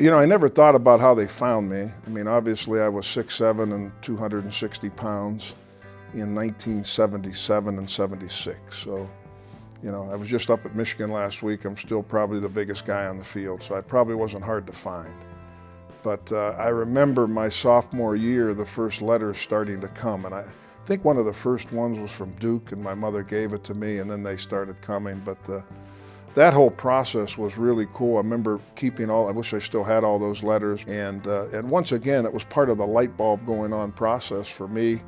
I never thought about how they found me. I mean, obviously I was 6'7" and 260 pounds in 1977 and 76. So, I was just up at Michigan last week. I'm still probably the biggest guy on the field, so I probably wasn't hard to find. But I remember my sophomore year, the first letters starting to come, and I think one of the first ones was from Duke, and my mother gave it to me, and then they started coming. But that whole process was really cool. I remember keeping I wish I still had all those letters. And once again, it was part of the light bulb going on process for me.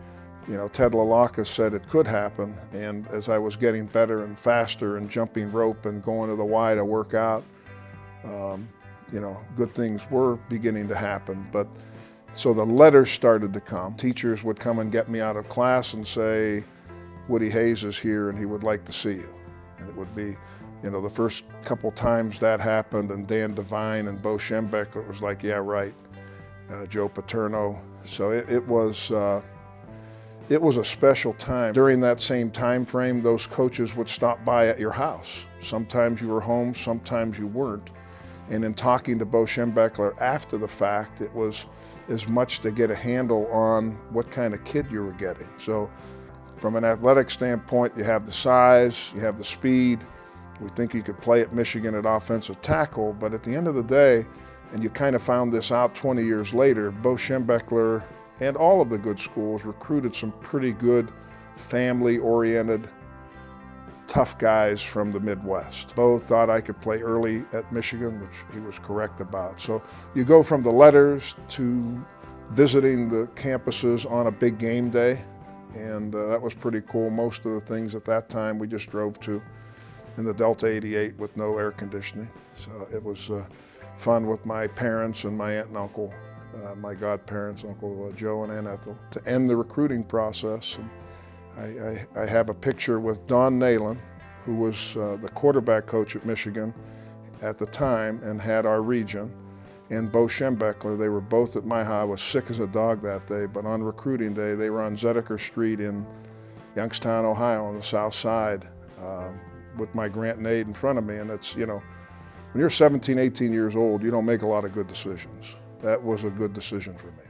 Ted LaLocca said it could happen. And as I was getting better and faster and jumping rope and going to the Y to work out, good things were beginning to happen. But so the letters started to come. Teachers would come and get me out of class and say, Woody Hayes is here and he would like to see you. And it would be, the first couple times that happened, and Dan Devine and Bo Schembechler, it was like, yeah, right, Joe Paterno. So it was a special time. During that same time frame, those coaches would stop by at your house. Sometimes you were home, sometimes you weren't. And in talking to Bo Schembechler after the fact, it was as much to get a handle on what kind of kid you were getting. So from an athletic standpoint, you have the size, you have the speed. We think you could play at Michigan at offensive tackle, but at the end of the day, and you kind of found this out 20 years later, Bo Schembechler and all of the good schools recruited some pretty good family-oriented, tough guys from the Midwest. Bo thought I could play early at Michigan, which he was correct about. So you go from the letters to visiting the campuses on a big game day, and that was pretty cool. Most of the things at that time we just drove to in the Delta 88 with no air conditioning. So it was fun with my parents and my aunt and uncle, my godparents, Uncle Joe and Aunt Ethel, to end the recruiting process. And I have a picture with Don Nalen, who was the quarterback coach at Michigan at the time and had our region, and Bo Schembechler. They were both at my house. I was sick as a dog that day, but on recruiting day, they were on Zedeker Street in Youngstown, Ohio, on the south side, with my Grant and Aid in front of me. And it's, when you're 17, 18 years old, you don't make a lot of good decisions. That was a good decision for me.